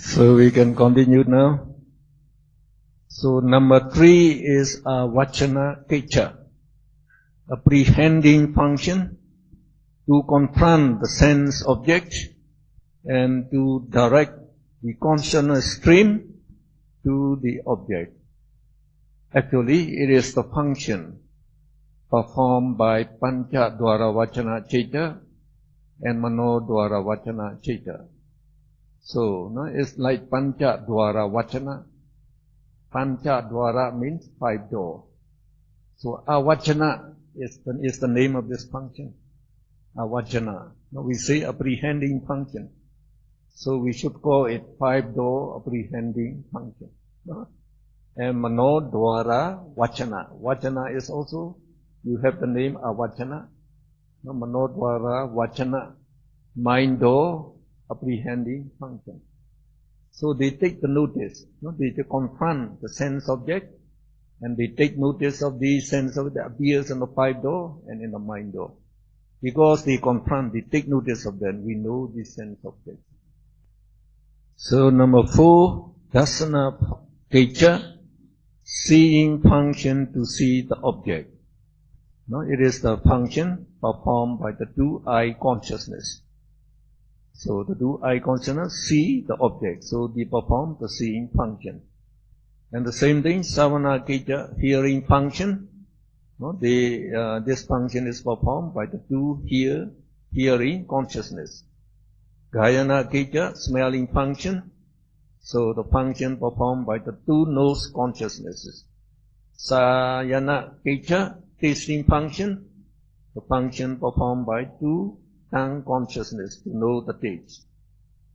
So we can continue now. So number 3 is Vachana Kecha, apprehending function to confront the sense object and to direct the consciousness stream to the object. Actually, it is the function performed by Pancha Dwara Vachana Cheta and Mano Dwara Vachana Cheta. So, no, it's like Pancha Dwara Vachana. Pancha Dwara means 5 door. So, Avachana is the name of this function. Avachana. No, we say apprehending function. So, we should call it 5 door apprehending function. No? And Mano Dwara Vachana. Vachana is also, you have the name Avachana. No, Mano Dwara Vachana. Mind door apprehending function. So they take the notice, no? They confront the sense object, and they take notice of the sense object that appears in the 5 door and in the mind door. Because they confront, they take notice of them, we know the sense object. So number 4, Dasana Kecha, seeing function to see the object. No, it is the function performed by the 2-eye consciousness. So the 2-eye consciousness see the object. So they perform the seeing function. And the same thing, Savana Kecha, hearing function. No, this function is performed by the 2 hearing consciousness. Gayana Kecha, smelling function. So the function performed by the 2 nose consciousnesses. Sayana Kecha, tasting function. The function performed by 2 tongue consciousness to know the taste.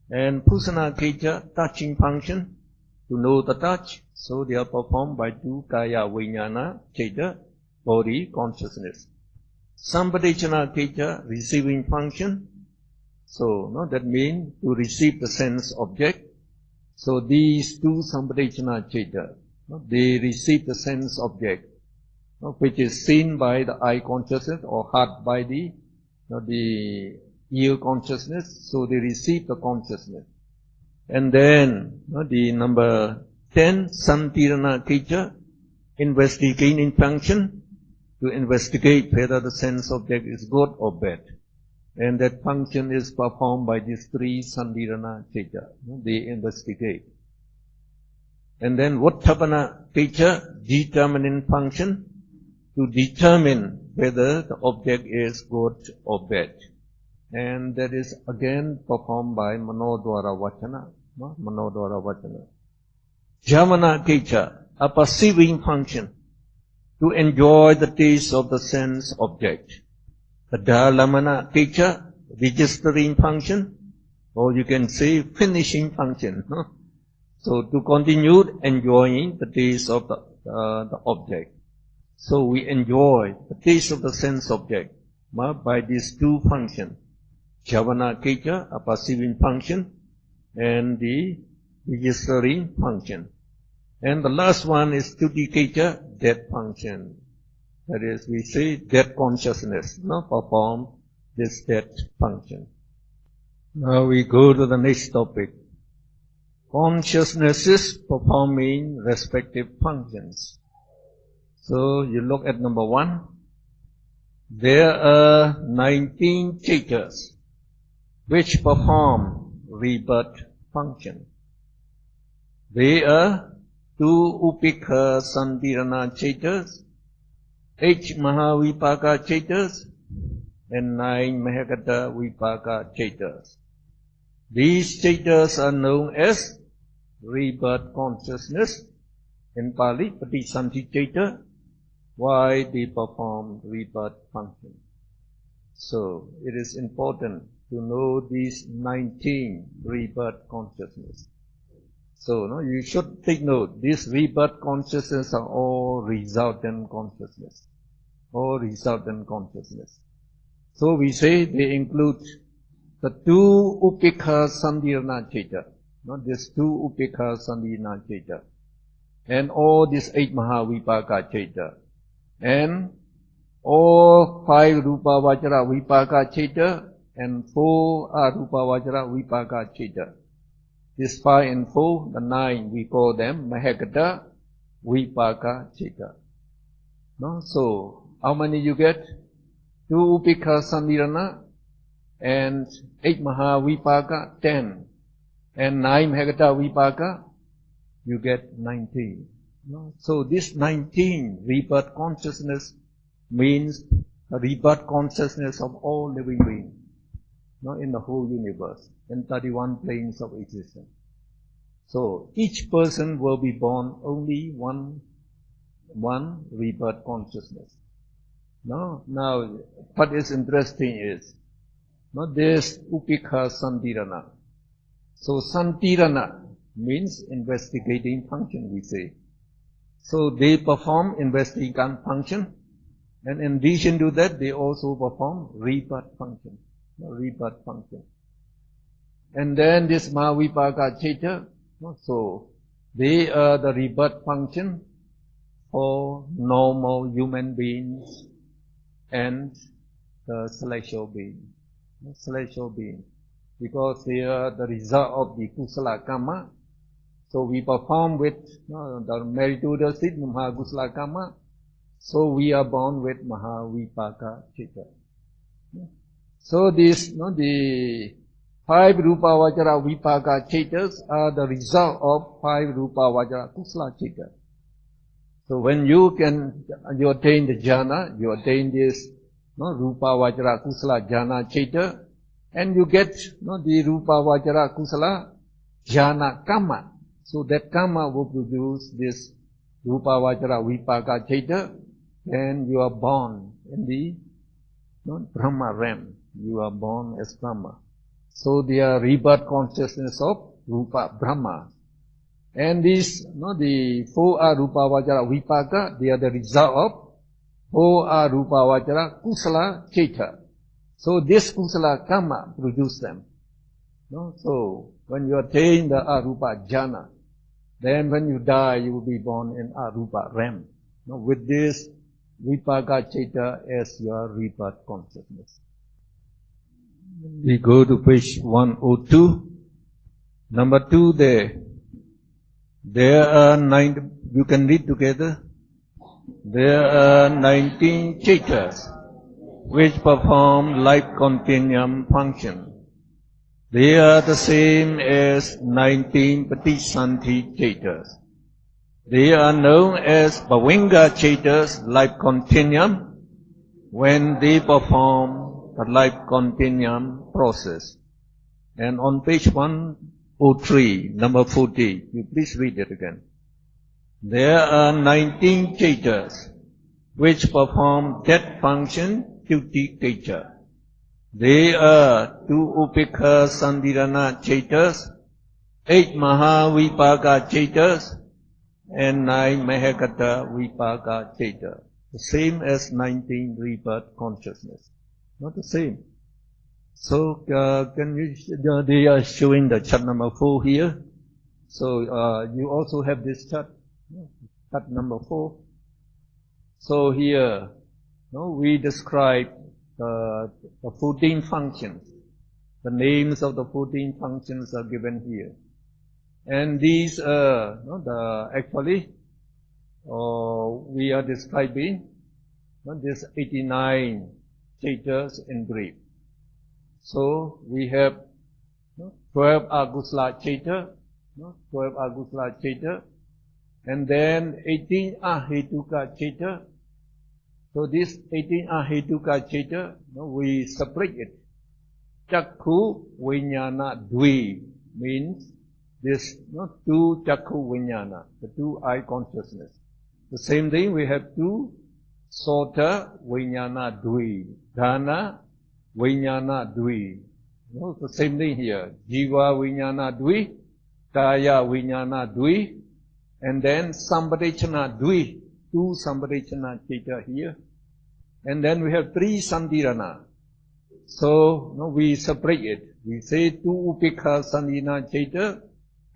And Pusana Kecha, touching function to know the touch. So they are performed by 2 Kaya Vijnana Kecha, body consciousness. Sampadechana Kecha, receiving function. So no, that means to receive the sense object. So these 2 Sampadechana Kecha, no, they receive the sense object, no, which is seen by the eye consciousness or heard by the ear consciousness, so they receive the consciousness. And then, the number 10, Santirana Kecha, investigating function, to investigate whether the sense object is good or bad. And that function is performed by these 3 Santirana Kecha. They investigate. And then, Vattapana Kecha, determining function, to determine whether the object is good or bad. And that is again performed by Mano Dwara Vachana. No? Mano Dwara Vachana. Jamana Kecha, a perceiving function, to enjoy the taste of the sense object. The Dhalamana Kecha, registering function, or you can say finishing function. No? So to continue enjoying the taste of the object. So we enjoy the taste of the sense object by these 2 functions. Javana Kecha, a perceiving function, and the registering function. And the last one is Tuti Kecha, dead function. That is, we say dead consciousness, no, perform this dead function. Now we go to the next topic. Consciousnesses performing respective functions. So you look at number 1. There are 19 Chetas which perform rebirth function. They are 2 Upekha Santirana Chetas, 8 Mahavipaka Chetas, and 9 Mahakata Vipaka Chetas. These Chetas are known as rebirth consciousness, in Pali, Patisanti Cheta. Why they perform rebirth function. So it is important to know these 19 rebirth consciousness. So no, you should take note, these rebirth consciousness are all resultant consciousness. All resultant consciousness. So we say they include the 2 Upekha Santirana Cheta. No, these 2 Upekha Santirana Cheta. And all these 8 Mahavipaka Cheta. And all 5 Rupa Vajra Vipaka Cheta and 4 Arupa Vajra Vipaka Cheta. This 5 and 4, the 9, we call them Mahekata, Vipaka, Chitta. No? So, how many you get? 2 Upekha Sandirana and 8 Maha Vipaka, 10. And 9 Mahekata Vipaka, you get 19. No? So, this 19 rebirth consciousness means the rebirth consciousness of all living beings, no, in the whole universe, in 31 planes of existence. So each person will be born only one rebirth consciousness. No? Now, what is interesting is, no, there's Upekha Santirana. So Santirana means investigating function, we say. So they perform investigating function. And in addition to that, they also perform rebirth function. Rebirth function. And then this Mahavipaka Chitta, so they are the rebirth function for normal human beings and the celestial beings. Celestial beings. Because they are the result of the Kusala Karma. So we perform with the meritorious seed, Mahakusala Karma. So we are born with Mahavipaka Chitta. So this, the 5 Rupa Vajra Vipaka Chittas are the result of 5 Rupa Vajra Kusala Chitta. So when you attain the jhana, you attain this Rupa Vajra Kusala jhana Chitta, and you get the Rupa Vajra Kusala jhana Karma. So that Karma will produce this Rupa Vajra Vipaka Chitta, and you are born in the Brahma realm. You are born as Brahma. So they are rebirth consciousness of Rupa Brahma. And these, the 4 are Rupa Vajra Vipaka, they are the result of 4 are Rupa Vajra Kusala Chitta. So this Kusala Karma produce them. So when you attain the Arupa Jhana, then when you die, you will be born in Arupa realm. With this Vipaka Chitta as your rebirth consciousness. We go to page 102. Number 2 there. There are 9, you can read together. There are 19 chittas which perform life continuum function. They are the same as 19 Patisanti chittas. They are known as Bhavinga chittas, life continuum, when they perform the life continuum process. And on page 103, number 40, you please read it again. There are 19 chittas which perform that function, Tyutiketa. They are 2 Upekha Sandirana chittas, 8 Mahavipaka chittas, and 9 Mahekata Vipaka Chitta. The same as 19 rebirth consciousness. Not the same. So, can you, they are showing the chart number 4 here. So, you also have this chart number 4. So here, we describe the 14 functions. The names of the 14 functions are given here. And these actually, we are describing this 89 chittas in brief. So we have 12 Agusala chitta, 12 Agusala chitta, and then 18 Ahetuka chitta. So this 18 Ahetuka chitta, we separate it. Chakku Vinyana Dvi means this 2 Chakku Vinyana, the 2 eye consciousness. The same thing, we have 2 Sota Vinyana Dvi, Dhana Vinyana Dvi. The same thing here. Jiva Vinyana Dvi, Kaya Vinyana Dvi, and then Sampadechana Dvi, 2 Sampadechana chitta here. And then we have 3 Santirana. So, we separate it. We say 2 Upekha Sandirana chitta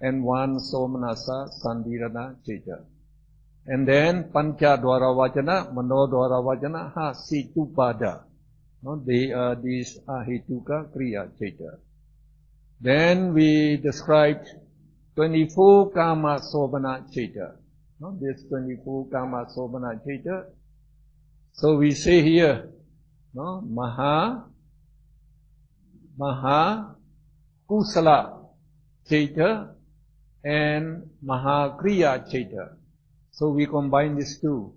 and 1 Somanasa Sandirana chitta. And then Pancha Dwara Vajana, Mano Dwara Vajana, Hasitupada. They are these Ahetuka Kriya chitta. Then we described 24 Kama Sobhana Chaita. No, this 24 Kama Sobhana Chaita. So we say here, no, Maha Kusala Chaita and Maha Kriya Chaita. So we combine these two.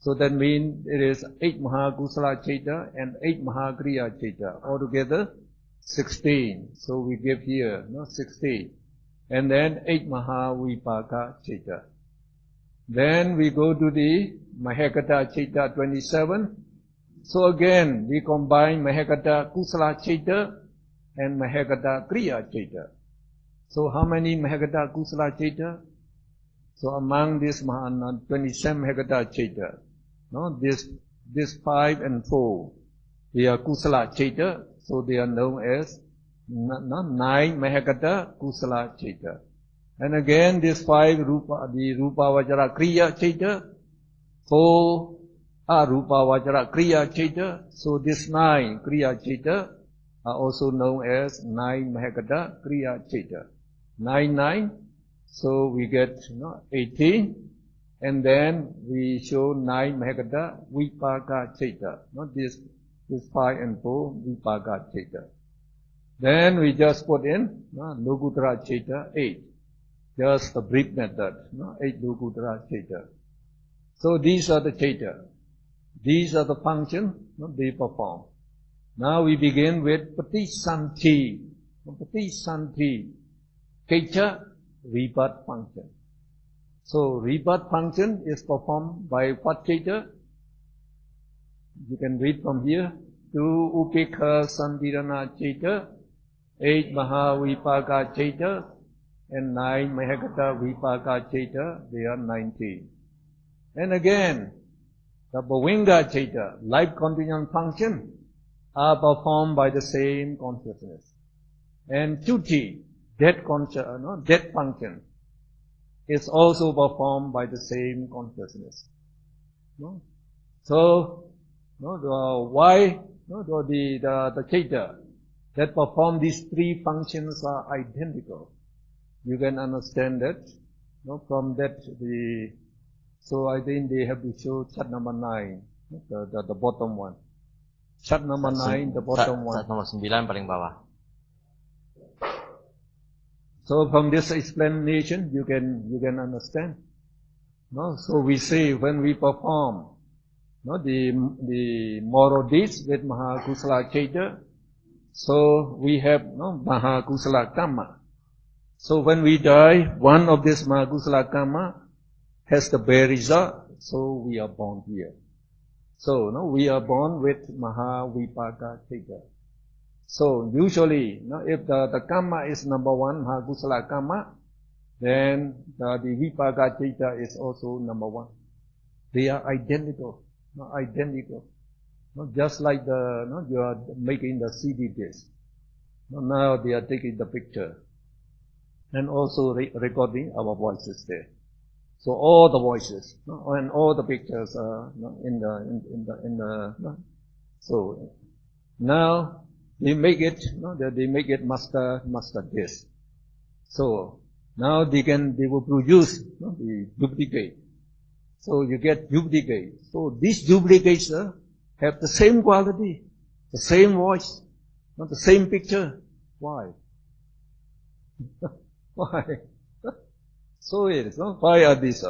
So that means it is 8 Maha Kusala Chaita and 8 Maha Kriya Chaita. Altogether 16. So we give here, no, 16. And then 8 Maha Vipaka Chaita. Then we go to the Mahekata Chaita 27. So again, we combine Mahekata Kusala Chaita and Mahekata Kriya Chaita. So how many Mahekata Kusala Chaita? So among this 27 Mahekata Chaita, no, this 5 and 4, they are Kusala Chaita, so they are known as 9 Mahekata Kusala Chaita. And again, this 5 the Rupa Vajra Kriya Chaita, 4 Arupa Vajra Kriya Chaita, so this 9 Kriya Chaita are also known as 9 Mahekata Kriya Chaita. 9, so we get 18, and then we show 9 Mahekata Vipaka Chaita, not this 5 and 4 Vipaka Chaita. Then we just put in Lokuttara Chaita 8, just a brief method, 8 Lokuttara Chaita. So these are the Chaita. These are the functions they perform. Now we begin with Patisanti. Patisanti, Chaita, rebirth function. So rebirth function is performed by what Chaita? You can read from here. 2 Upekha Santirana Chaita, 8 Mahavipaka Chaita, and 9 Mahekata Vipaka Chaita, they are 19. And again, the Bhavinga Chaita, life continuum function, are performed by the same consciousness. And Chuti, death function, is also performed by the same consciousness. No? So, why the Chaita that perform these 3 functions are identical? You can understand that. From that, so I think they have to show chart number 9, the bottom one. Chart number 9, the bottom one. Chart nomor 9 paling bawah. So from this explanation, you can understand. No? So we say when we perform the moral deeds with Mahakusala Chaita, so we have Mahakusala Karma. So when we die, one of this Mahakusala Karma has the bad result, so we are born here. So we are born with Mahavipaka Chaita. So usually, if the karma is number 1, Mahakusala Karma, then the Vipaka Chaita is also number 1. They are identical. Just like you are making the CD disc. Now they are taking the picture and also recording our voices there. So all the voices and all the pictures are in the so now they make it master disc. So now they will produce the duplicate. So you get duplicate. So these duplicates have the same quality, the same voice, not the same picture. Why? Why? So it is. Why are these?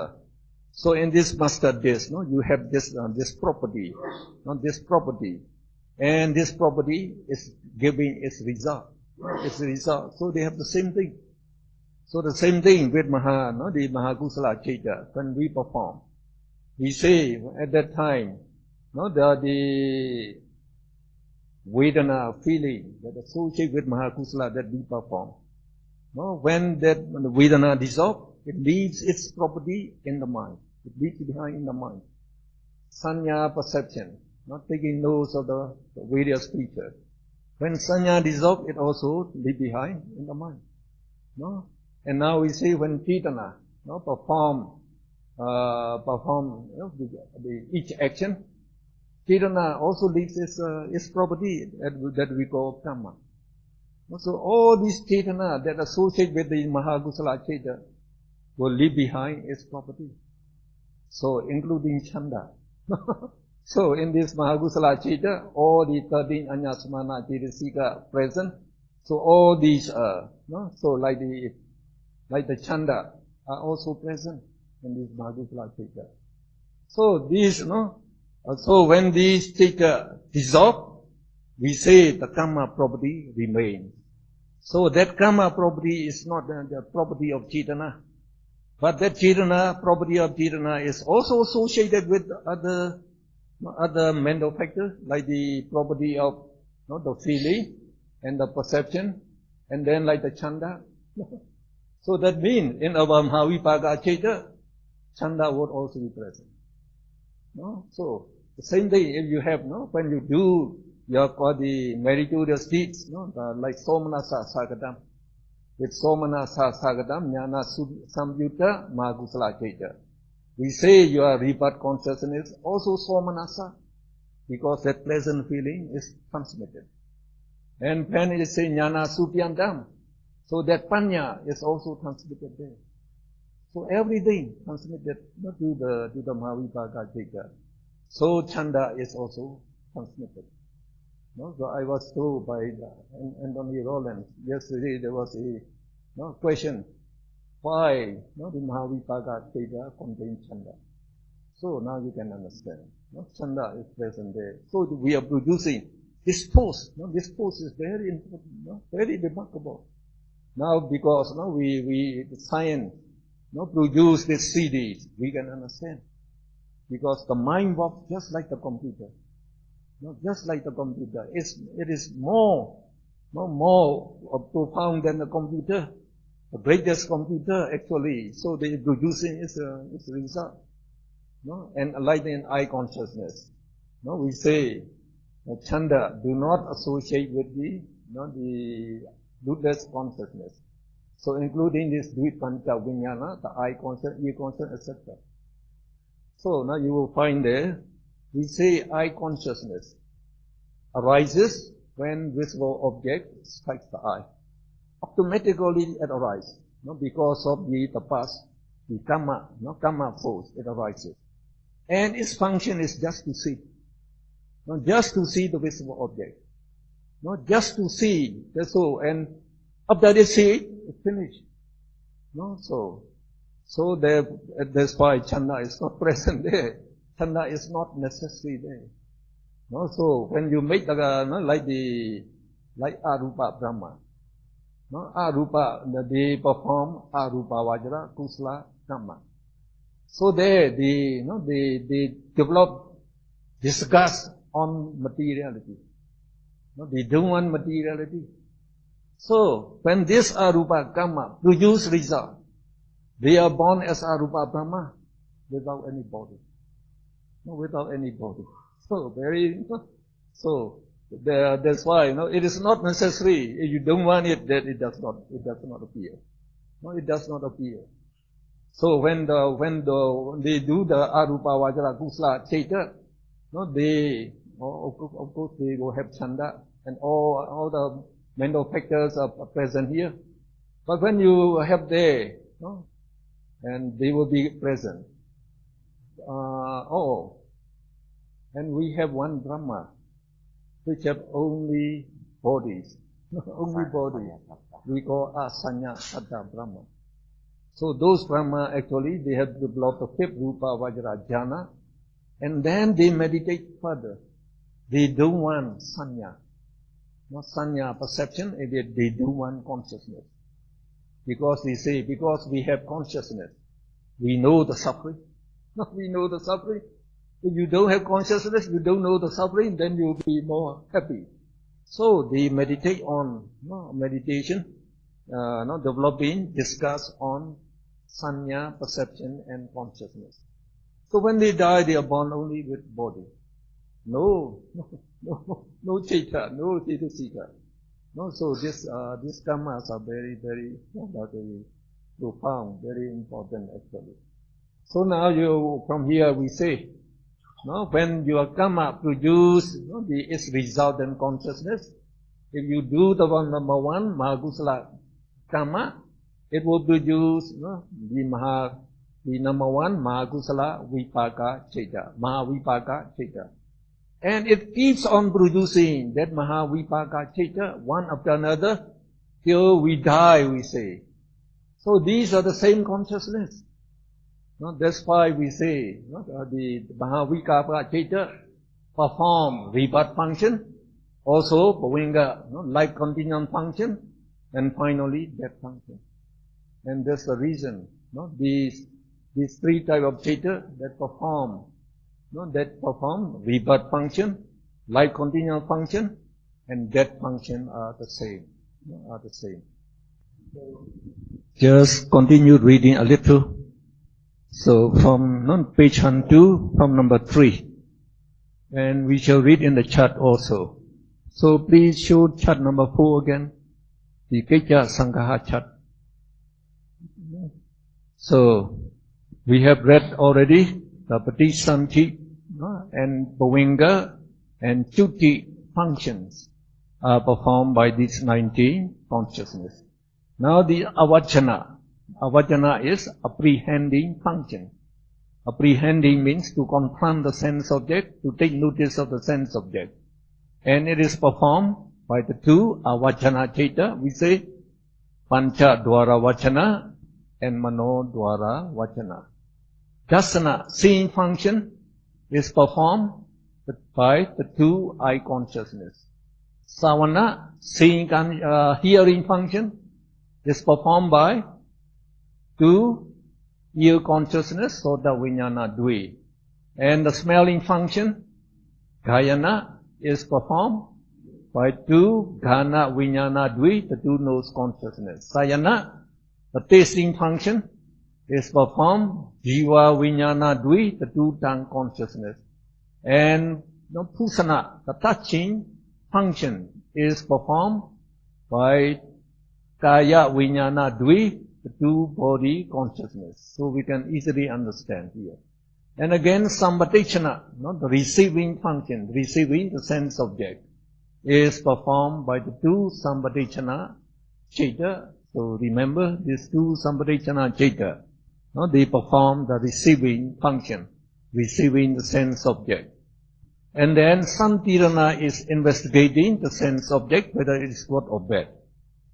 So in this master disc, you have this property, this property, and this property is giving its result. Its result. So they have the same thing. So the same thing with the Mahakusala Chaita when we perform. We say at that time, the Vedana feeling that associated with Mahakusala that we perform. When that Vedana dissolves, it leaves its property in the mind. It leaves behind in the mind. Sanya perception, not taking notes of the various features. When Sanya dissolves, it also leaves behind in the mind. And now we see when Kirtana perform each action, Kirtana also leaves its property that we call karma. So all these chetana that associate with the Mahakusala Cheta will leave behind its property. So including Chanda. So in this Mahakusala Cheta, all the 13 Anyasamana Chetasika present. So all these so like the Chanda are also present in this Mahakusala Cheta. So these, so when these Cheta dissolve, we say the karma property remains. So that karma property is not the property of Chetana. But that Chetana, property of Chetana is also associated with other mental factors, like the property of the feeling and the perception, and then like the Chanda. So that means in our Mahavipaga Cheta, Chanda would also be present. So the same thing if you have, when you do the meritorious deeds, like Somanasa Sagadam. With Somanasa Sagadam, Jnana Samyutta Mahakusala Cheta. We say your rebirth consciousness also Somanasa, because that pleasant feeling is transmitted. And when it say Jnana Supyandam, so that Panya is also transmitted there. So everything transmitted to the Mahavipaga Cheta. So Chanda is also transmitted. So I was told by Anthony Rollins yesterday, there was a question, why the Mahavipaga Cheta contains Chanda? So now you can understand. Chanda is present there. So we are producing this force. This force is very important, very remarkable. Now because the science produce these CDs, we can understand. Because the mind works just like the computer. Just like the computer. It is more profound than the computer. The greatest computer actually. So the producing is a result. And enlightened eye consciousness. We say Chanda do not associate with the Buddha's consciousness. So including this Dvit Pancha Vinyana, the eye consciousness, ear consciousness, etc. So now you will find there, we say eye consciousness arises when visible object strikes the eye. Automatically it arises, because of the past, the karma force, it arises. And its function is just to see. Just to see the visible object. Just to see. So, and after they see it, it's finished. So that's why Chanda is not present there. Chanda is not necessary there. So when you make like Arupa Brahma, Arupa, they perform Arupa Vajra Kusala Brahma. So there they develop disgust on materiality. They don't want materiality. So when this Arupa Karma produce result, they are born as Arupa Brahma without any body. Without any body. So that's why it is not necessary. If you don't want it, then it does not appear. It does not appear. So when they do the Arupa Vajra Kusala Cheta, they of course they will have Chanda and all the mental factors are present here. But when you have there, and they will be present. And we have one Brahma, which have only bodies, only body. We call Asanya Saddha Brahma. So those Brahma actually, they have developed the fifth Rupa Vajra Jhana, and then they meditate further. They don't want Sanya. Not Sanya perception, they don't want consciousness. Because they say, because we have consciousness, we know the suffering. We know the suffering. If you don't have consciousness, you don't know the suffering, then you'll be more happy. So they meditate on meditation, developing, discuss on sanya, perception and consciousness. So when they die, they are born only with body. No cheta, no chetasika. So these karmas are very, very, very profound, very important actually. So now from here we say, when your karma produce its resultant consciousness, If you do the one number one, Mahakusala Karma, it will produce the number one, Mahakusala Vipaka Cheta, Mahavipaka Cheta. And it keeps on producing that Mahavipaka Cheta, one after another, till we die, we say. So these are the same consciousness. That's why we say the Mahavipaka Cheta perform rebirth function, also Bhavinga, life continuum function, and finally death function. And that's the reason, these three types of Cheta that perform rebirth function, life continuum function, and death function are the same. Just continue reading a little. So from page 102, from number 3. And we shall read in the chart also. So please show chart number 4 again. The Keja Sanghaha chart. So we have read already the Patisanti and Bhavinga and Chuti functions are performed by these 19 consciousness. Now the Avajana. Avajana is apprehending function. Apprehending means to confront the sense object, to take notice of the sense object. And it is performed by the two Avajana Cheta, we say Pancha Dwara Vachana and Mano Dwara Vachana. Dasana, seeing function, is performed by the two eye consciousness. Savana, hearing function, is performed by two ear consciousness, Soda Vijnana Dvi. And the smelling function, Gayana, is performed by two Ghana Vijnana Dvi, the two nose consciousness. Sayana, the tasting function, is performed Jiva Vijnana Dvi, the two tongue consciousness. And Pusana, the touching function, is performed by Kaya Vijnana Dvi, the two body consciousness. So we can easily understand here. And again, Sambatechana, the receiving function, receiving the sense object, is performed by the two Sambatechana Cheta. So remember, these two Sambatechana Cheta, they perform the receiving function, receiving the sense object. And then Santirana is investigating the sense object, whether it is good or bad.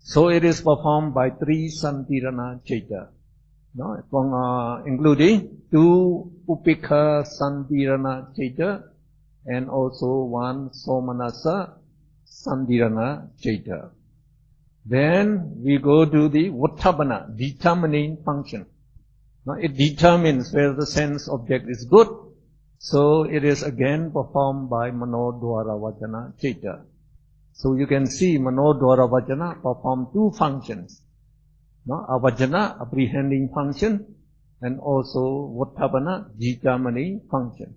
So it is performed by three Santirana Cheta, including two Upekha Santirana Cheta and also one Somanasa Santirana Cheta. Then we go to the Vattabana, determining function. It determines whether the sense object is good. So it is again performed by Manodwara Vajana Cheta. So you can see Manodwara Vajana perform two functions. Avajana, apprehending function, and also Vattabana, determining function.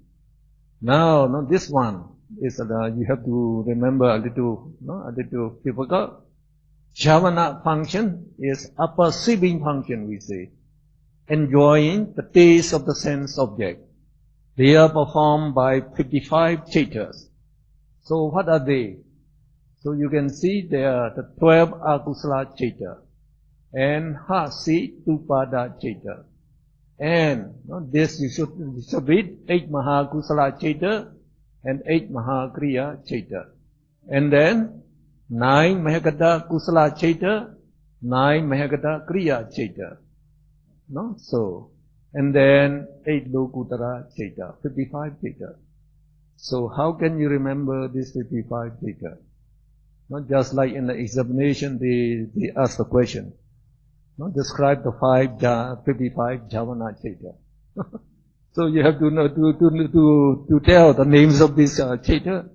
Now, this one is, you have to remember a little difficult. Javana function is a perceiving function, we say, enjoying the taste of the sense object. They are performed by 55 Chetas. So what are they? So you can see they are the 12 Akusala Cheta and Hasi Tupada Cheta. And this you should read 8 Mahakusala Cheta and 8 Mahakriya Cheta. And then 9 Mahagata Kusala Cheta, 9 Mahagata Kriya Cheta. So, and then 8 Lokutara Cheta, 55 Cheta. So how can you remember this 55 Cheta? Not just like in the examination, they ask the question. Describe the 55 Javana Cheta. So you have to know to tell the names of these Cheta.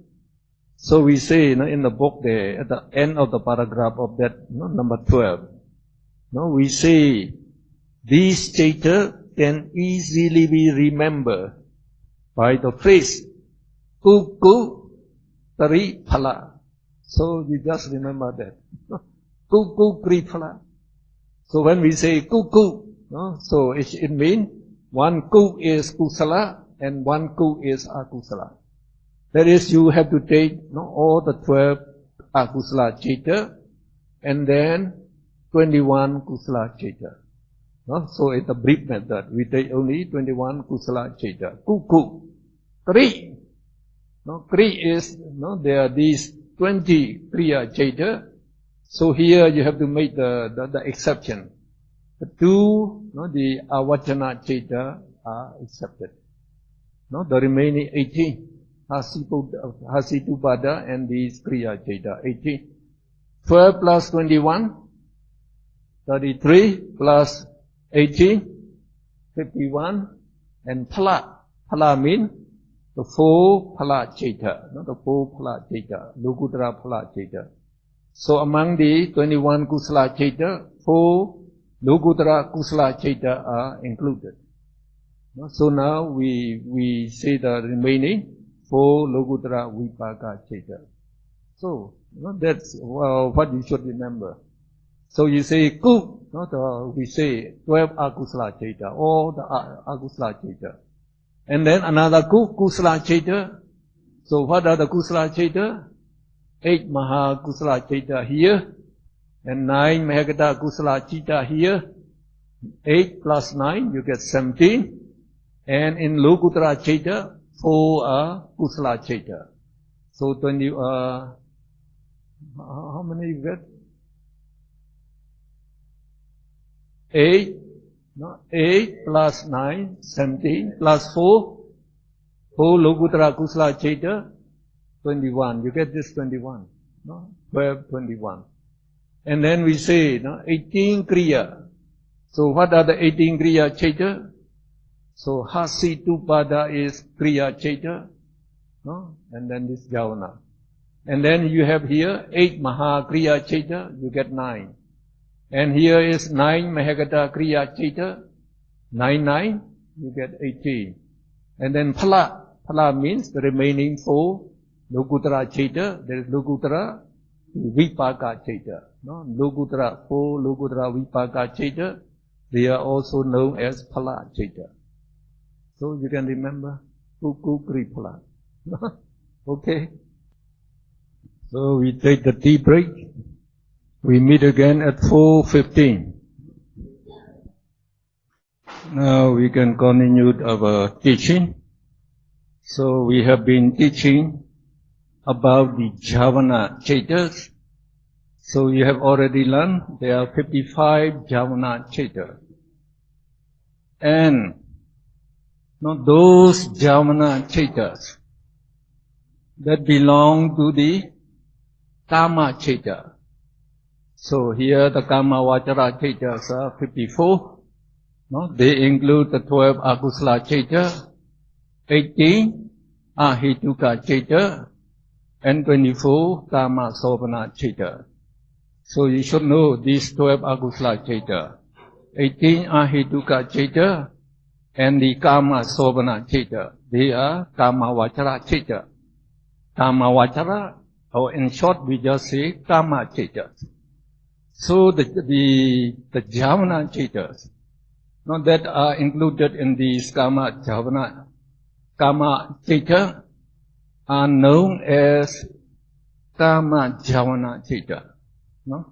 So we say in the book there, at the end of the paragraph of that number 12, we say these Cheta can easily be remembered by the phrase Kuku Tari Phala. So you just remember that. Kuku Kri Phala. So when we say Kuku, so it means one Ku is Kusala and one Ku is Akusala. That is, you have to take all the 12 akusala citta, and then 21 kusala citta. No? So it's a brief method. We take only 21 kusala citta. Kuku. Kri. No, Kri is, no, there are these 20 kriya citta. So here you have to make the exception. The two, no, the avachana citta are accepted. No, the remaining 18, Hasitupada and these kriya citta, 18. 12 plus 21, 33 plus 18, 51, and phala. Phala means the four phala citta, not the four phala citta, Lokuttara phala citta. So among the 21 kusala citta, 4 Lokuttara kusala citta are included. So now we say the remaining 4 Lokuttara vipaka citta. So that's what you should remember. So you say ku, we say 12 akusala citta, all the akusala citta. And then another kusala citta. So what are the kusala citta? 8 maha kusala citta here, and 9 mahagata kusala citta here. 8 plus 9, you get 17. And in Lokuttara citta, 4 are kusala citta. So 20, how many you get? 8, no, 8 plus 9, 17, plus 4 Lokuttara kusala citta, 21. You get this 21. No? 12, 21. And then we say, no, 18 kriya. So what are the 18 kriya citta? So Hasitupada is kriya citta. No? And then this javana. And then you have here 8 maha kriya citta, you get 9. And here is 9 mahagata kriya citta, 9, you get 18. And then phala. Phala means the remaining 4 Lokuttara citta. There is Lokuttara vipaka citta. No? Lokuttara, 4 Lokuttara vipaka citta. They are also known as phala citta. So you can remember Kuku Kri Phala. Okay. So we take the tea break. We meet again at 4:15. Now we can continue our teaching. So we have been teaching about the Javana Cettas. So you have already learned there are 55 Javana Cettas. And those Javana Cettas that belong to the Kama Citta. So here the Kama Vachara Cettas are 54. They include the 12 Akusala Citta, 18 Ahituka Citta, and 24 Kama Sopana Citta. So you should know these 12 Akusala Citta, 18 Ahituka Citta, and the Kama Sopana Citta. They are Kama Vachara Citta. Kama Vachara, or in short we just say Kama Citta. So the Javana Cettas, that are included in these Kama Citta are known as Kama Javana Citta.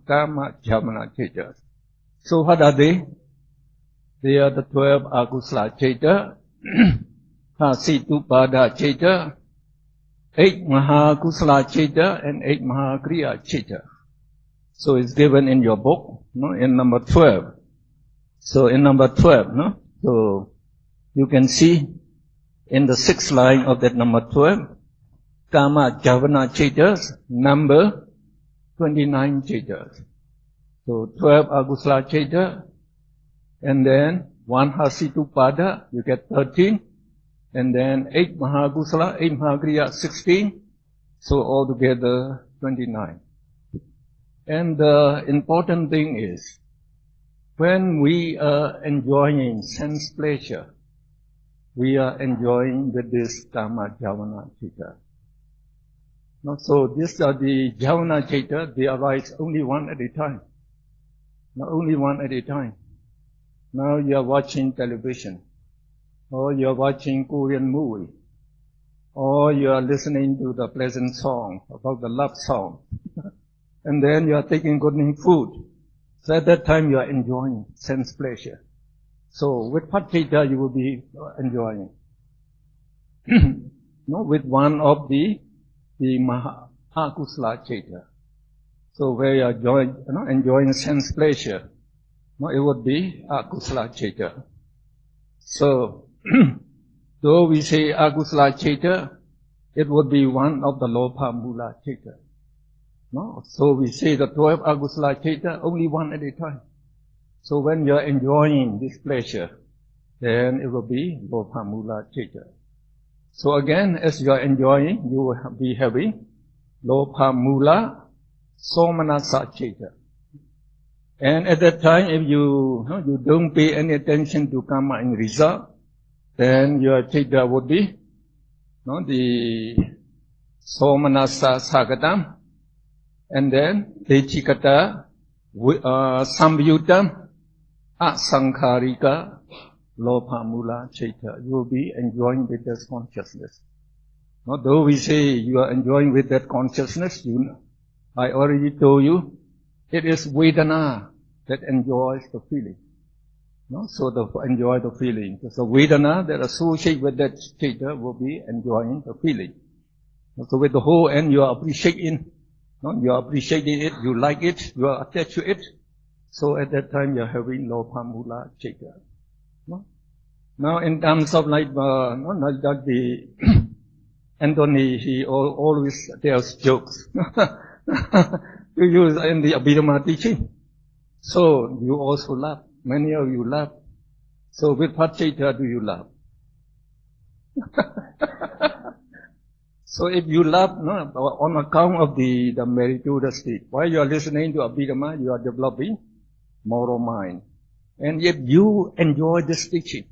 Kama Javana Cettas. So what are they? They are the 12 Akusala Citta, Hasitupada Citta, 8 Maha Kusala Citta, and 8 Maha Kriya Citta. So it's given in your book, in number 12. So in number 12, so you can see in the 6th line of that number 12, Kama Javana Cettas, number 29 Cettas. So 12 Akusala Citta, and then 1 Hasitupada, you get 13, and then 8 Mahakusala, 8 Mahakriya, 16, so altogether 29. And the important thing is, when we are enjoying sense pleasure, we are enjoying with this Kama Javana Citta. So these are the Javana Citta, they arise only one at a time. Only one at a time. Now you are watching television, or you are watching Korean movie, or you are listening to the pleasant song about the love song. and then you are taking good food. So at that time you are enjoying sense pleasure. So with Paccita you will be enjoying. No, with one of the Akusala Citta. So where you are enjoying sense pleasure, no, it would be Akusala Citta. So though we say Akusala Citta, it would be one of the Lopa Mula Citta. No? So we say the 12 Akusala Citta, only one at a time. So when you are enjoying this pleasure, then it will be Lopa Mula Citta. So again, as you are enjoying, you will be having Lopa Mula Somanasa Citta. And at that time, if you don't pay any attention to karma and result, then your citta would be the Somanasa Sagatam, and then Dechikata Samyutam Asankharika Lopamula Citta. You will be enjoying with that consciousness. Though we say you are enjoying with that consciousness, I already told you, it is Vedana that enjoys the feeling. So enjoy the feeling. So Vedana that associates with that citta will be enjoying the feeling. So with the whole end you are appreciating, you are appreciating it, you like it, you are attached to it. So at that time you are having Lopamula Citta. Now in terms of like the Anthony, he always tells jokes. You use in the Abhidhamma teaching. So you also laugh. Many of you laugh. So with what citta do you laugh? So if you laugh on account of the meritorious state, while you are listening to Abhidhamma, you are developing moral mind. And if you enjoy this teaching,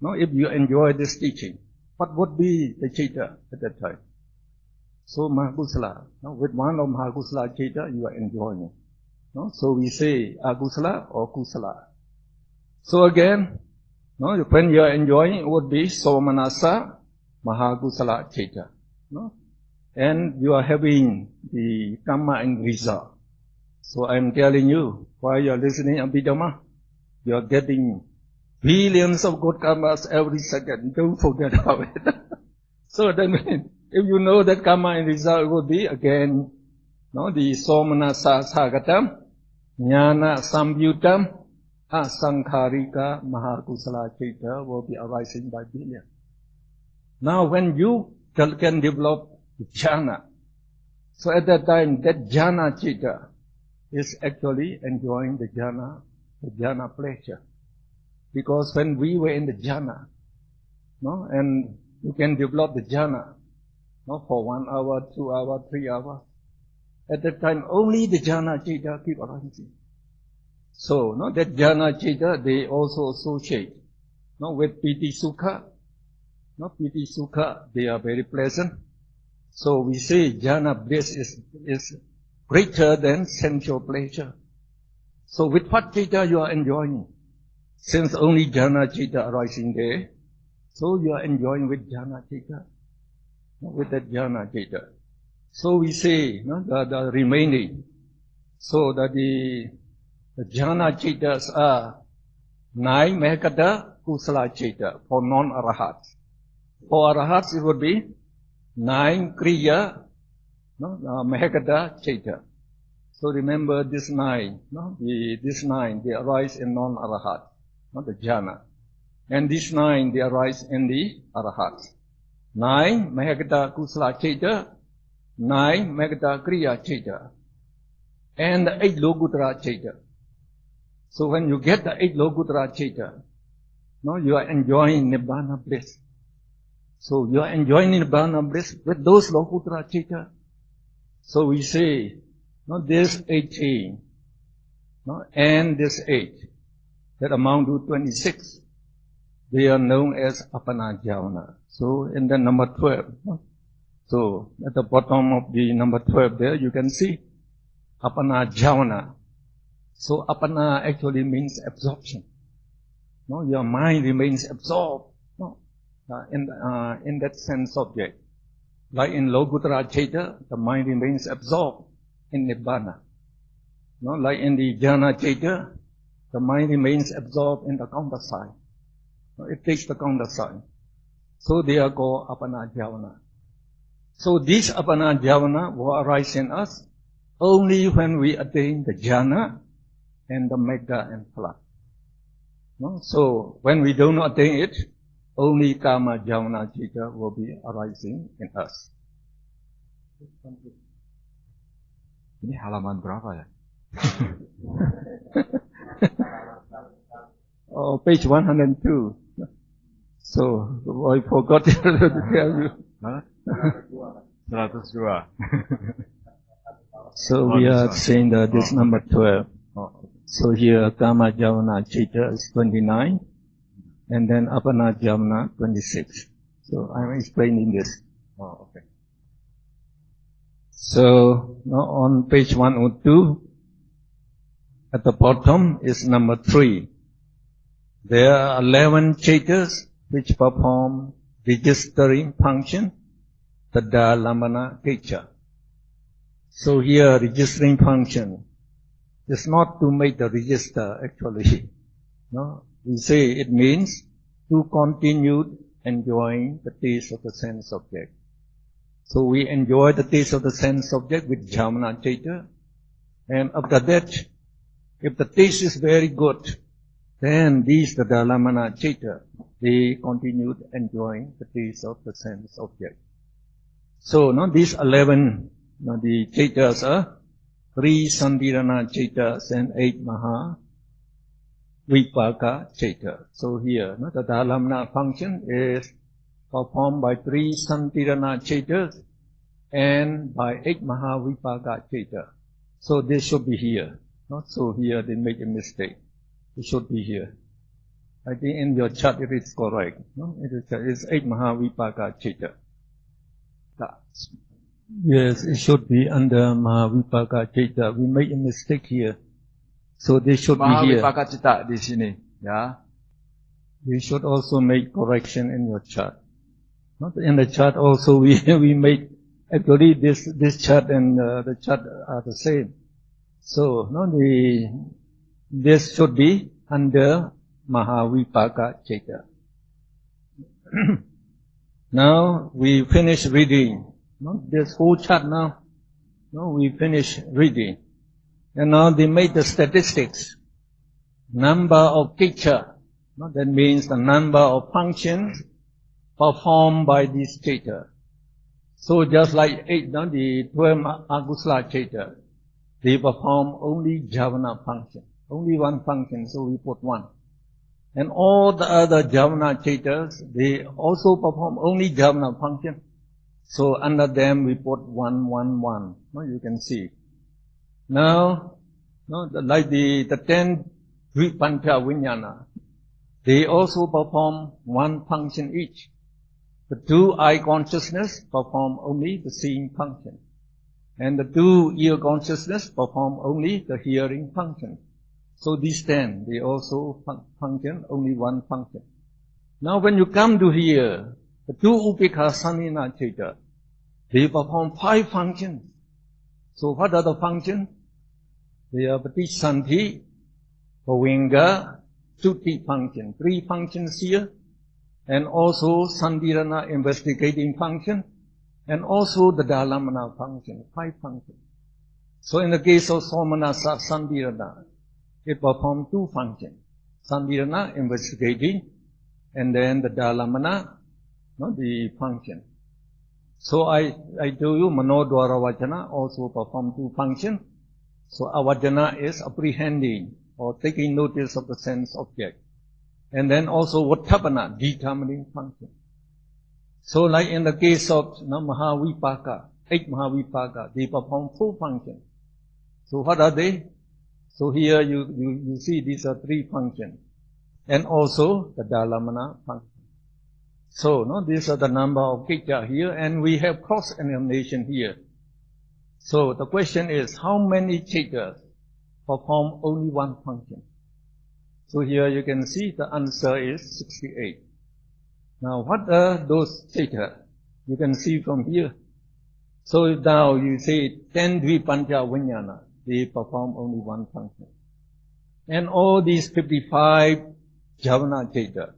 if you enjoy this teaching, what would be the citta at that time? So Mahakusala, with one of Mahakusala citta, you are enjoying. So we say Akusala or Kusala. So again, when you are enjoying, it would be Somanasa Mahakusala Citta. And you are having the karma and result. So I am telling you, while you are listening to Abhidhamma, you are getting billions of good karmas every second. Don't forget about it. So then, if you know that karma and result will be again, the Somanasa Sagatam, Jnana Samyutam, Asankharika Mahakusala Citta will be arising by billion. Now when you can develop jhana, so at that time that jhana citta is actually enjoying the jhana pleasure. Because when we were in the jhana, and you can develop the jhana for 1 hour, 2 hours, 3 hours, at that time only the jhana citta keep arising. So that jhana citta they also associate with piti sukha. Piti sukha, they are very pleasant. So we say jhana bliss is greater than sensual pleasure. So with what citta you are enjoying? Since only jhana citta arising there, so you are enjoying with jhana citta, with that jhana citta. So we say the remaining, so that the jhana cittas are 9 Mehkata Kusala Citta for non-arahats. For arahats it would be 9 Kriya Mehkata Citta. So remember this 9, this 9 they arise in non-arahat, the jhana. And this 9 they arise in the arahats. 9 Mehkata Kusala Citta, 9 Mehkata Kriya Citta, and the 8 Lokuttara Citta. So when you get the 8 Lokuttara Citta, you are enjoying Nibbana bliss. So you are enjoying Nibbana bliss with those Lokuttara Citta. So we say, this 18, and this 8, that amount to 26. They are known as Apana Javana. So in the number 12, so at the bottom of the number 12 there, you can see Apana Javana. So apana actually means absorption. Your mind remains absorbed in that sense object. Like in Lokuttara Citta, the mind remains absorbed in Nibbana. No, like in the jhana chaita, the mind remains absorbed in the counter sign. No, it takes the counter sign. So they are called apana jhavana. So this apana jhavana will arise in us only when we attain the jhana and the metta and phala. No? So when we do not attain it, only kama jhavana chitta will be arising in us. Ini halaman berapa ya? Oh, page 102. So I forgot to tell you. Huh? 102. So we are saying that this number 12. So here kama jhavana chitta is 29, and then apana jhavana 26. So I'm explaining this. Oh, okay. So now on page 102, at the bottom is number 3. There are 11 chaitas which perform registering function, the Dalamana Kecha. So here registering function is not to make the register actually. No, we say it means to continue enjoying the taste of the sense object. So we enjoy the taste of the sense object with jhamana chaita, and after that, if the taste is very good, then these the dalamana chaita, they continued enjoying the taste of the sense object. So now these 11 the chaitas are 3 Sandirana chaitas and 8 Maha Vipaka chaita. So here the dalamana function is performed by 3 Santirana chaitas and by 8 Maha Vipaka chaita. So this should be here. Not so here they make a mistake. It should be here. I think in your chart it is correct. No? It is 8 Maha Vipaka chaita. Yes, it should be under Maha Vipaka chaita. We make a mistake here. So this should be here. Maha Vipaka Citta di sini, ya. You should also make correction in your chart. Not in the chart also we make actually this chart and the chart are the same. So this should be under Mahavipaka Chaita. Now we finish reading. This whole chart now. We finish reading. And now they made the statistics. Number of Kicha. That means the number of functions performed by this chaita. So just like the 12 Agusala chaita, they perform only jhavana function. Only one function, so we put 1. And all the other jhavana chaitas, they also perform only jhavana function. So under them we put 1, 1, 1. You can see. Now, like the 10 Dvipanja Vijnana, they also perform 1 function each. The 2 eye consciousness perform only the seeing function. And the 2 ear consciousness perform only the hearing function. So these 10, they also function only 1 function. Now when you come to here, the 2 Upekha Sanina Chaita, they perform 5 functions. So what are the functions? They are Patisanti, Pavinga, Tuti function, 3 functions here, and also Sandirana investigating function, and also the Dalamana function, 5 functions. So in the case of Somanasa Sandirana, it performs 2 functions, Sandirana investigating, and then the Dalamana, the function. So I told you Manodwara Vajana also perform 2 functions. So Avajana is apprehending or taking notice of the sense object. And then also Vattapana, determining function. So like in the case of Mahavipaka, 8 Mahavipaka, they perform 4 functions. So what are they? So here you see these are 3 functions. And also the Dalamana function. So these are the number of Kicha here, and we have cross-examination here. So the question is, how many chaitas perform only 1 function? So here you can see the answer is 68. Now what are those chaitas? You can see from here. So now you say 10 Dvipanja Vijnana, they perform only one function. And all these 55 Javana Chaita,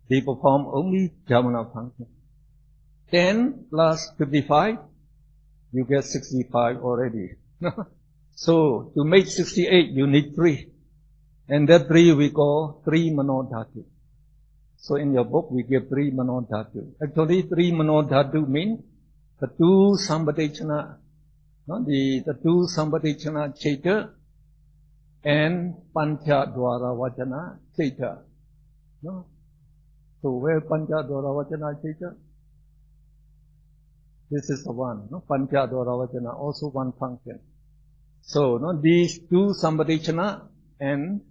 they perform only Javana function. 10 plus 55, you get 65 already. So to make 68, you need 3. And that 3 we call 3 Manodhatu. So in your book, we give 3 Manodhatu. Actually, 3 Manodhatu mean the 2 Sampadechana, the 2 Sampadechana Chaita and Pancha Dwara Vajana Chaita. No? So where Pancha Dwara Vajana Chaita? This is the one. No? Pancha Dwara Vajana, also one function. So these 2 Sampadechana and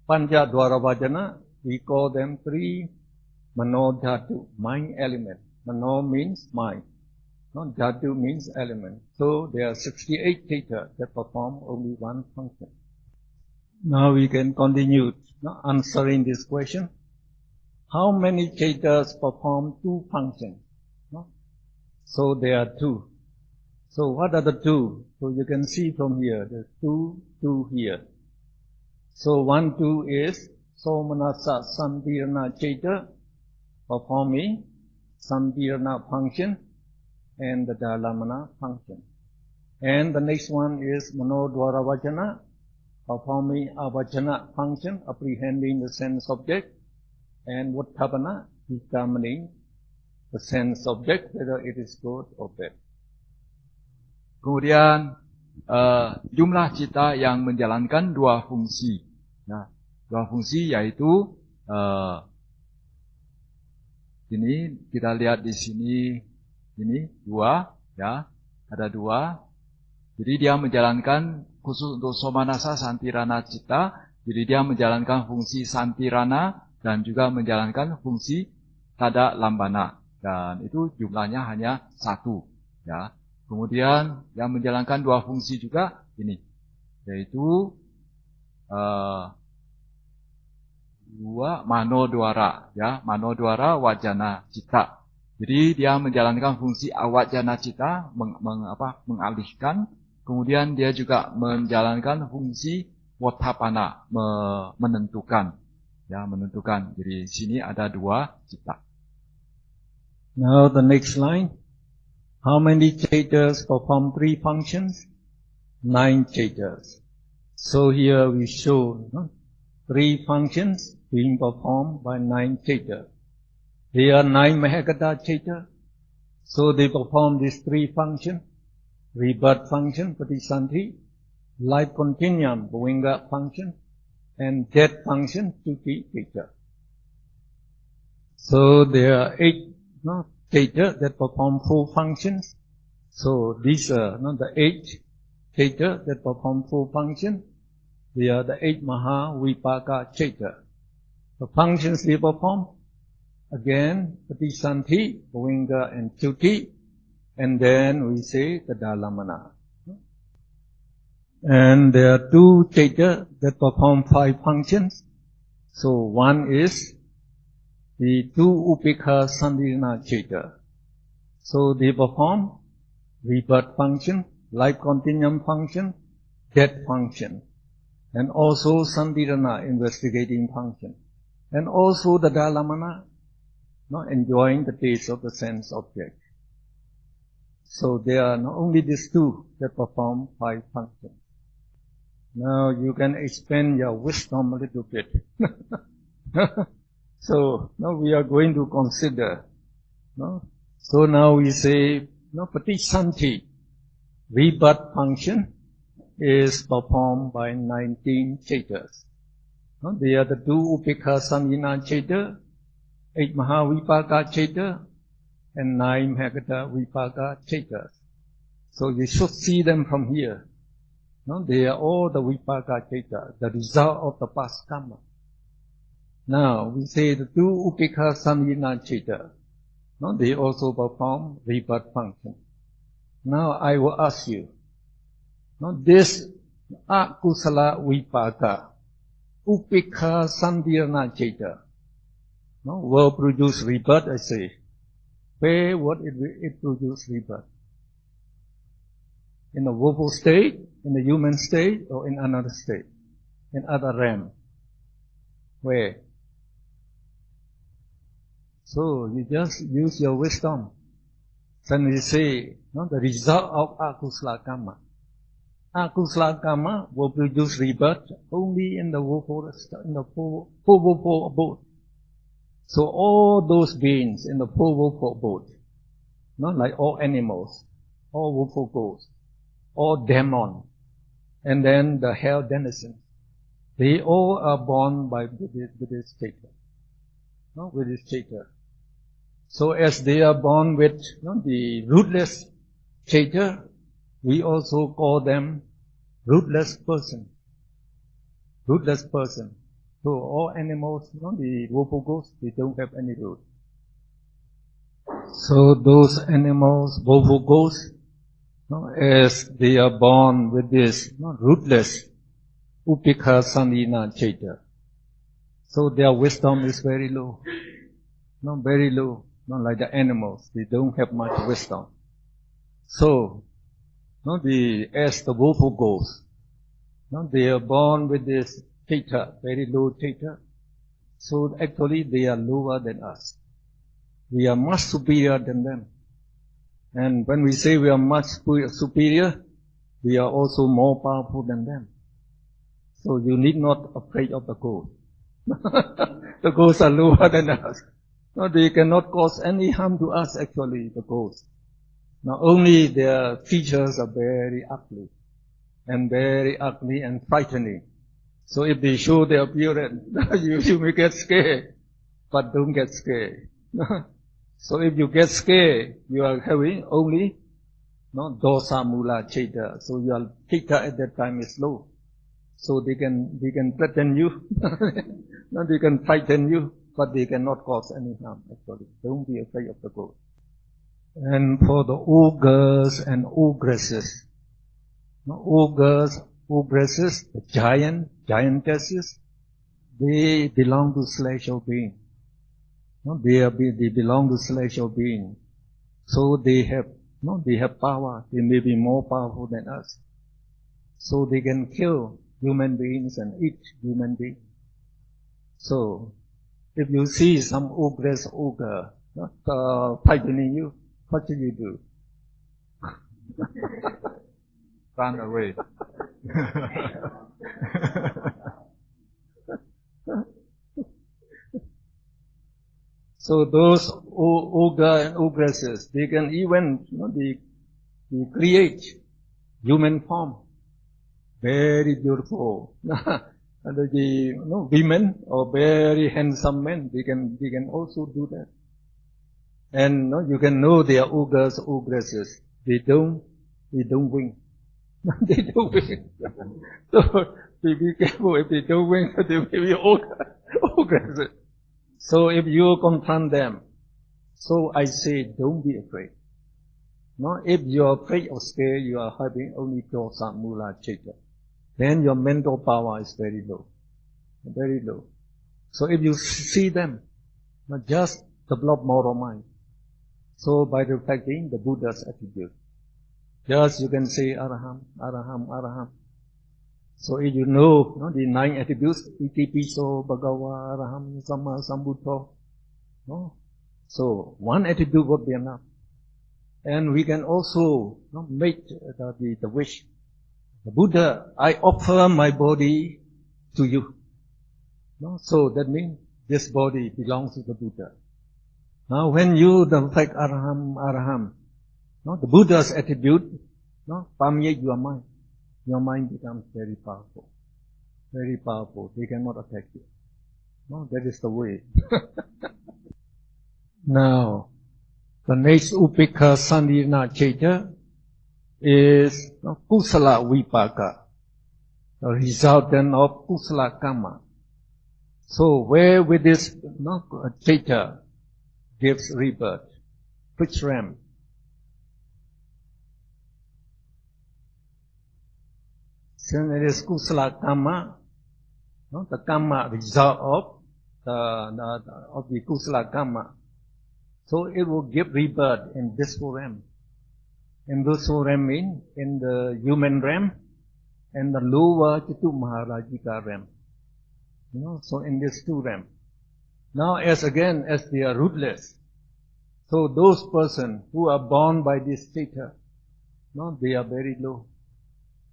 Pancha Dwara Vajana, we call them 3 Manodhatu, mind element. Mano means mind. Dhatu means element. So there are 68 Chaita that perform only one function. Now we can continue answering this question. How many Chaitas perform 2 functions? So there are 2. So what are the 2? So you can see from here, there's 2 here. So 1, 2 is Somanasa Santirana Chaita performing Santirana function and the Dalamana function. And the next one is Manodwara Vajana performing a Vajana function, apprehending the sense object, and Vattapana determining the sense object, whether it is good or bad. Kemudian jumlah cita yang menjalankan 2 fungsi. Nah, 2 fungsi yaitu ini kita lihat di sini, ini 2, ya, ada 2. Jadi dia menjalankan khusus untuk Somanasa Santirana Cita, jadi dia menjalankan fungsi Santirana dan juga menjalankan fungsi Tada Lambana, dan itu jumlahnya hanya 1, ya. Kemudian yang menjalankan 2 fungsi juga ini, yaitu 2 Manodwara, ya, Manodwara Wajana Cita. Jadi dia menjalankan fungsi awajana cita, mengalihkan. Kemudian dia juga menjalankan fungsi Vattapana, menentukan. Ya, menentukan. Jadi sini ada 2 cita. Now the next line. How many Chaitas perform 3 functions? 9 Chaitas. So here we show 3 functions being performed by 9 Chaitas. They are 9 Mahagata Chaita. So they perform these 3 functions. Rebirth function, Patisanti, life continuum, Bhuvinga function, and death function, Chuti Chaita. So there are 8 Chaita that perform 4 functions. So these are the 8 Chaita that perform 4 functions. They are the 8 Maha Vipaka Chaita. The functions they perform, again, Patisanti, Bhuvinga, and Chuti, and then we say the Dalamana. And there are 2 Chaita that perform 5 functions. So one is the 2 Upekha Santirana Chaita. So they perform rebirth function, life continuum function, death function, and also Santirana investigating function, and also the Dalamana, enjoying the taste of the sense object. So there are not only these 2 that perform 5 functions. Now you can expand your wisdom a little bit. So now we are going to consider. So now we say, Patisanti, rebirth function, is performed by 19 Chaitas. They are the 2 Upekha Santirana Chaita, 8 Mahavipaka Chaita, and 9 Mahagata Vipaka Chaitas. So you should see them from here. They are all the Vipaka Chaita, the result of the past karma. Now we say the 2 Upekha Santirana Chaita. They also perform rebirth function. Now I will ask you, this Akusala Vipaka, Upekha Santirana Chaita, will produce rebirth, I say. Where would it produce rebirth? in the woeful state, in the human state, or in another state, in other realm. Where? So you just use your wisdom. Then we say, no, the result of akusala karma. Akusala karma will produce rebirth only in the woeful, in the four woeful abode. So all those beings in the four woeful abode, not like all animals, all woeful ghosts, all demons, and then the hell denizens, they all are born with this status, no, with this status. So as they are born with the rootless status, we also call them rootless person. Rootless person. So all animals, the woeful ghosts, they don't have any root. So those animals, woeful ghosts, as they are born with this rootless upikha sandhina chaita, so their wisdom is very low. Very low. Not like the animals, they don't have much wisdom. So, as the woeful ghosts, they are born with this theta, very low theta. So actually they are lower than us. We are much superior than them. And when we say we are much superior, we are also more powerful than them. So you need not afraid of the ghosts. The ghosts are lower than us. No, they cannot cause any harm to us actually, the ghosts. Now only their features are very ugly and frightening. So if they show their appearance, you may get scared, but don't get scared. So if you get scared, you are having only dosa mula chaita. So your chaita at that time is low. So they can threaten you, they can frighten you, but they cannot cause any harm actually. Don't be afraid of the ghost. And for the ogres and ogresses, ogresses, the giantesses, they belong to celestial being. They belong to celestial being. So they have power. They may be more powerful than us. So they can kill human beings and eat human beings. So if you see some ogre frightening you, what should you do? Run away. So those ogre and ogresses, they can even they create human form, very beautiful. And the women or very handsome men, they can also do that. And you can know they are ogres, ogresses. They don't win. They don't win. So be careful. If they don't win, they may be ogresses. So if you confront them, so I say don't be afraid. If you are afraid or scared, you are having only dosa mula chaita. Then your mental power is very low. Very low. So if you see them, just develop moral mind. So by reflecting the Buddha's attitude, just you can say Araham, Araham, Araham. So if you know the 9 attributes, Itipiso, Bhagawa, Araham, Samma, Sambuddho. So one attribute would be enough. And we can also make the wish. The Buddha, I offer my body to you. So that means this body belongs to the Buddha. Now when you reflect Araham, Araham, the Buddha's attribute permeate your mind. Your mind becomes very powerful. Very powerful. They cannot attack you. That is the way. Now, the next upikha sandhina chaita is kusala vipaka, the resultant of kusala karma. So where with this chaita gives rebirth, which realm? Since it is kusala karma, the karma result of the kusala karma, so it will give rebirth in this realm. And those who remain in the human realm and the lower Chitu Maharajika realm. So in these two realms. Now as they are rootless, so those persons who are born by this theta, they are very low.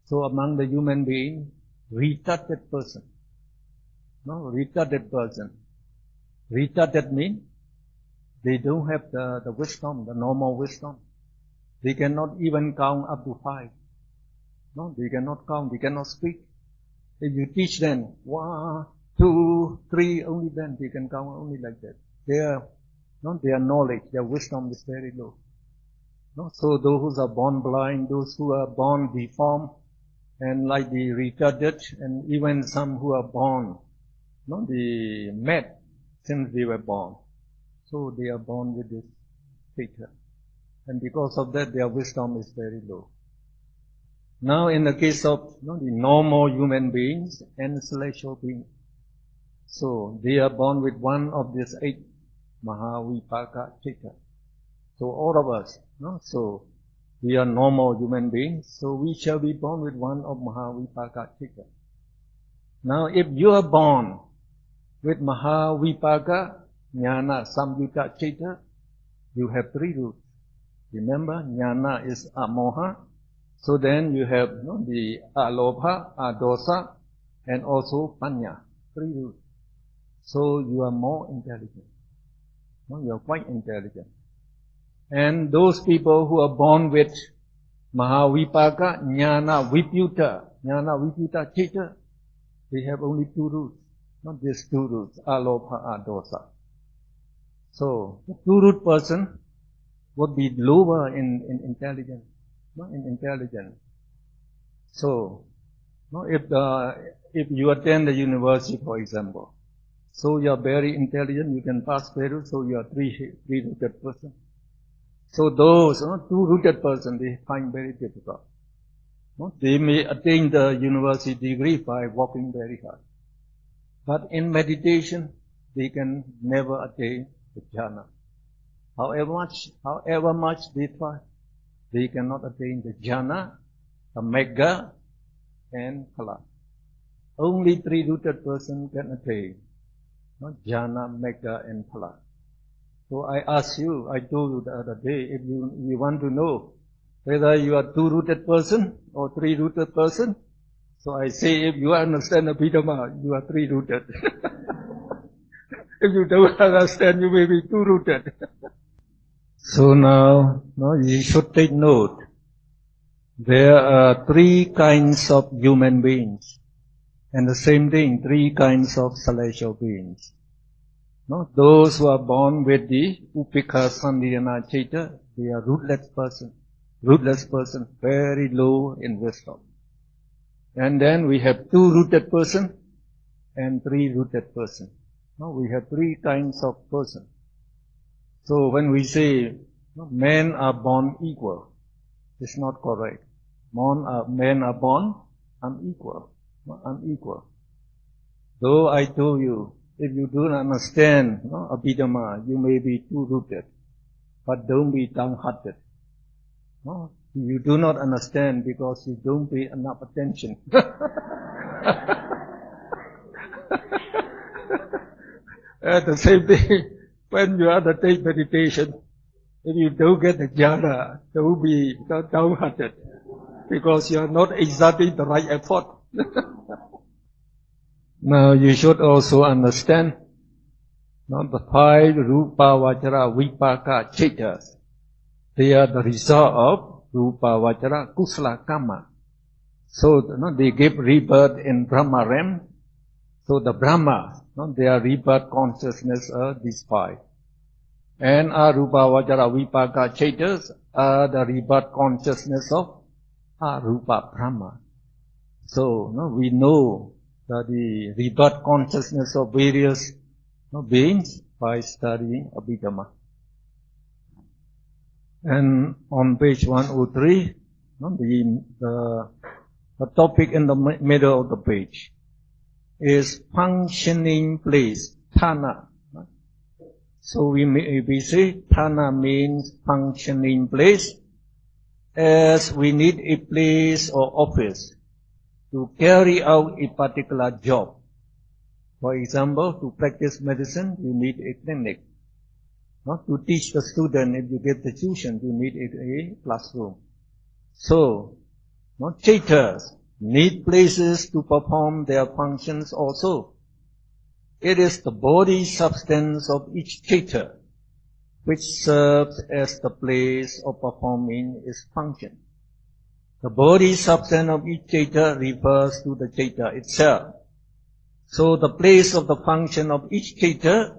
So among the human beings, retarded person. Retarded person. Retarded means they don't have the wisdom, the normal wisdom. They cannot even count up to 5. They cannot count, they cannot speak. If you teach them 1, 2, 3, only then they can count only like that. Their knowledge, their wisdom is very low. So those who are born blind, those who are born deformed, and like the retarded, and even some who are born, the mad since they were born. So they are born with this theta. And because of that, their wisdom is very low. Now in the case of the normal human beings and celestial beings, so they are born with one of these 8 Mahavipaka theta. So all of us, so we are normal human beings, so we shall be born with one of Mahavipaka theta. Now if you are born with Mahavipaka Jnana Samyutta theta, you have 3 roots. Remember, Jnana is Amoha. So then you have the Alobha, Adosa, and also Panya. 3 roots. So you are more intelligent. You are quite intelligent. And those people who are born with Mahavipaka Jnana Vipyuta Chitta, they have only 2 roots. Not these 2 roots, Alobha, Adosa. So the 2-root person would be lower in intelligence. In intelligence. So, if you attend the university, for example, so you are very intelligent, you can pass very, so you are 3-rooted person. So those 2-rooted person, they find very difficult. They may attain the university degree by working very hard. But in meditation, they can never attain the jhana. However much they try, they cannot attain the jhana, the megha, and phala. Only 3-rooted person can attain jhana, megha, and phala. So I told you the other day, if you want to know whether you are 2-rooted person or 3-rooted person, so I say if you understand Abhidhamma, you are 3-rooted. If you don't understand, you may be 2-rooted. So now, you should take note. There are 3 kinds of human beings. And the same thing, 3 kinds of celestial beings. Those who are born with the Upekha Sandhiyana Chitta, they are rootless person, very low in wisdom. And then we have 2-rooted person and 3-rooted person. We have 3 kinds of person. So when we say men are born equal, it's not correct. Men are born unequal. Though I told you, if you don't understand Abhidhamma, you may be 2-rooted, but don't be downhearted. You do not understand because you don't pay enough attention. At the same thing, when you undertake meditation, if you don't get the jhana, don't be downhearted, because you are not exerting the right effort. Now you should also understand the 5 Rupa Vajra Vipaka Chittas. They are the result of Rupa Vajra Kusala Karma. So they give rebirth in Brahma realm. So the Brahma, their rebirth consciousness are these 5. And Arupa Vajra Vipaka Chittas are the rebirth consciousness of Arupa Brahma. So we know the rebirth consciousness of various beings by studying Abhidhamma. And on page 103, the topic in the middle of the page is functioning place, Thana. So we say Thana means functioning place, as we need a place or office to carry out a particular job. For example, to practice medicine, you need a clinic. To teach the student, if you get the tuition, you need a classroom. So, Chaitas need places to perform their functions also. It is the body substance of each Chaita which serves as the place of performing its function. The body substance of each Chaita refers to the Chaita itself. So the place of the function of each Chaita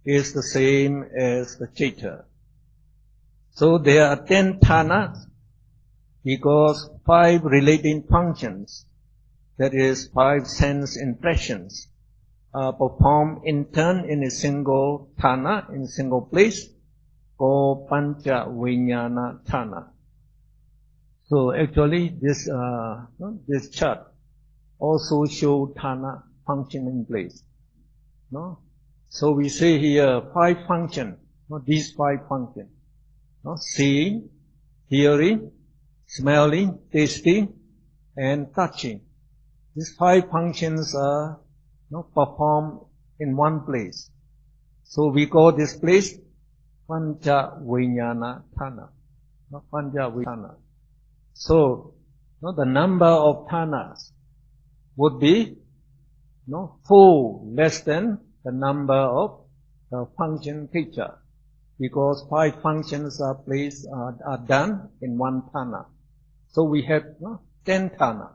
is the same as the Chaita. So there are 10 Thanas because 5 relating functions, that is 5 sense impressions, are performed in turn in a single Thana, in a single place, called Pancha Vijnana Thana. So actually this chart also shows Thana functioning place. So we say here 5 functions, these 5 functions. Seeing, hearing, smelling, tasting, and touching. These 5 functions are performed in one place. So we call this place Pancha Vijnana Thana. Pancha Vijnana. So the number of Thanas would be 4 less than the number of the function picture, because 5 functions are done in one Thana. So we have 10 Thana.